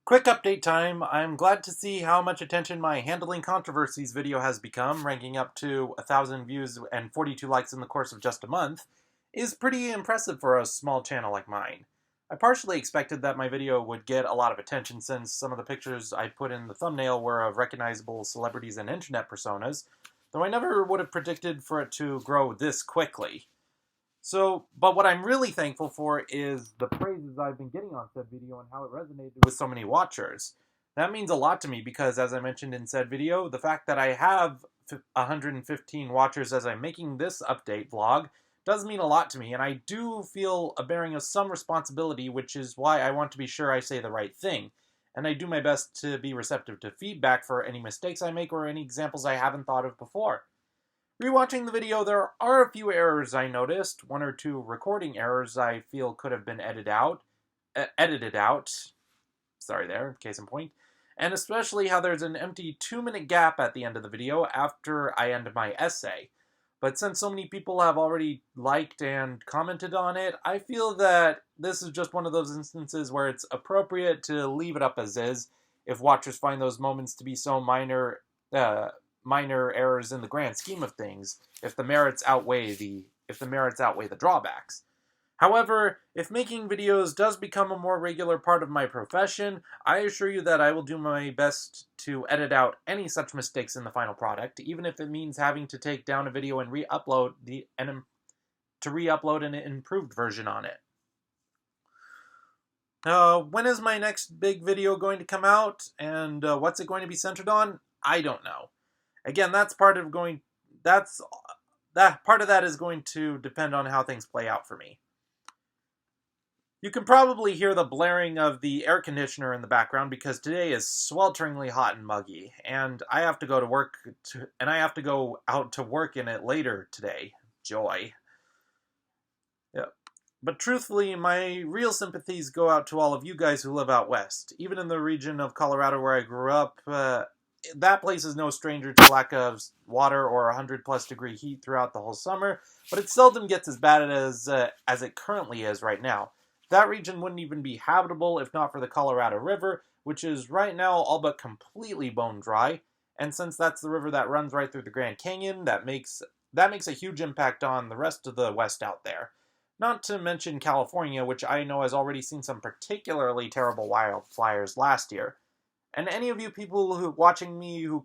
Quick update time. I'm glad to see how much attention my Handling Controversies video has become, ranking up to 1,000 views and 42 likes in the course of just a month, is pretty impressive for a small channel like mine. I partially expected that my video would get a lot of attention since some of the pictures I put in the thumbnail were of recognizable celebrities and internet personas, though I never would have predicted for it to grow this quickly. But what I'm really thankful for is the praises I've been getting on said video and how it resonated with so many watchers. That means a lot to me because, as I mentioned in said video, the fact that I have 115 watchers as I'm making this update vlog does mean a lot to me, and I do feel a bearing of some responsibility, which is why I want to be sure I say the right thing. And I do my best to be receptive to feedback for any mistakes I make or any examples I haven't thought of before. Rewatching the video, there are a few errors I noticed, one or two recording errors I feel could have been edited out. Sorry there, case in point. And especially how there's an empty 2-minute gap at the end of the video after I end my essay. But since so many people have already liked and commented on it, I feel that this is just one of those instances where it's appropriate to leave it up as is if watchers find those moments to be so minor errors in the grand scheme of things if the merits outweigh the drawbacks. However, if making videos does become a more regular part of my profession, I assure you that I will do my best to edit out any such mistakes in the final product, even if it means having to take down a video and re-upload an improved version on it. When is my next big video going to come out, and what's it going to be centered on? I don't know. Again, that part of that is going to depend on how things play out for me. You can probably hear the blaring of the air conditioner in the background because today is swelteringly hot and muggy, and I have to go out to work in it later today. Joy. Yeah. But truthfully, my real sympathies go out to all of you guys who live out west. Even in the region of Colorado where I grew up, that place is no stranger to lack of water or 100+ degree heat throughout the whole summer, but it seldom gets as bad as it currently is right now. That region wouldn't even be habitable if not for the Colorado River, which is right now all but completely bone dry, and since that's the river that runs right through the Grand Canyon, that makes a huge impact on the rest of the West out there. Not to mention California, which I know has already seen some particularly terrible wildfires last year. And any of you people watching me who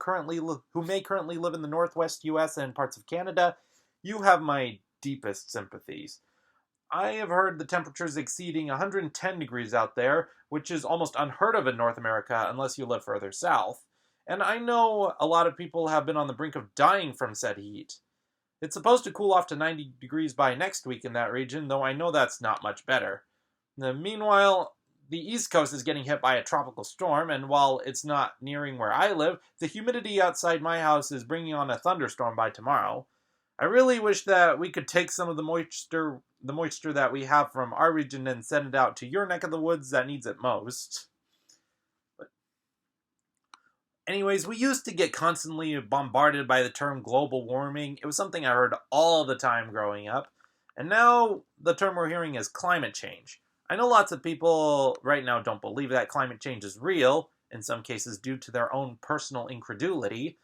may currently live in the Northwest U.S. and parts of Canada, you have my deepest sympathies. I have heard the temperatures exceeding 110 degrees out there, which is almost unheard of in North America unless you live further south. And I know a lot of people have been on the brink of dying from said heat. It's supposed to cool off to 90 degrees by next week in that region, though I know that's not much better. Meanwhile, the East Coast is getting hit by a tropical storm, and while it's not nearing where I live, the humidity outside my house is bringing on a thunderstorm by tomorrow. I really wish that we could take some of the moisture that we have from our region and send it out to your neck of the woods that needs it most. But anyways, we used to get constantly bombarded by the term global warming. It was something I heard all the time growing up, and now the term we're hearing is climate change. I know lots of people right now don't believe that climate change is real, in some cases due to their own personal incredulity.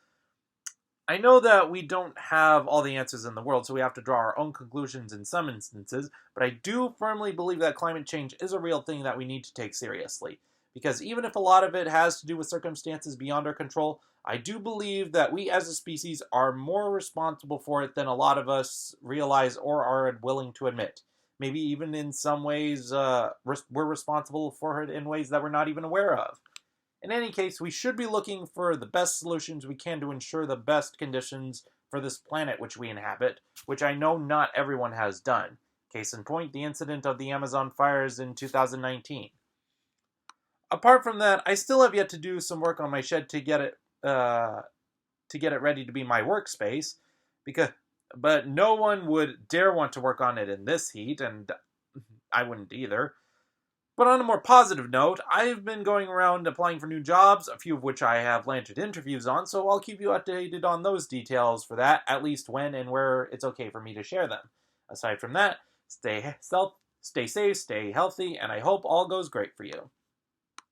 I know that we don't have all the answers in the world, so we have to draw our own conclusions in some instances, but I do firmly believe that climate change is a real thing that we need to take seriously. Because even if a lot of it has to do with circumstances beyond our control, I do believe that we as a species are more responsible for it than a lot of us realize or are willing to admit. Maybe even in some ways, we're responsible for it in ways that we're not even aware of. In any case, we should be looking for the best solutions we can to ensure the best conditions for this planet which we inhabit, which I know not everyone has done. Case in point, the incident of the Amazon fires in 2019. Apart from that, I still have yet to do some work on my shed to get it ready to be my workspace, but no one would dare want to work on it in this heat, and I wouldn't either. But on a more positive note, I've been going around applying for new jobs, a few of which I have landed interviews on, so I'll keep you updated on those details for that, at least when and where it's okay for me to share them. Aside from that, stay safe, stay healthy, and I hope all goes great for you.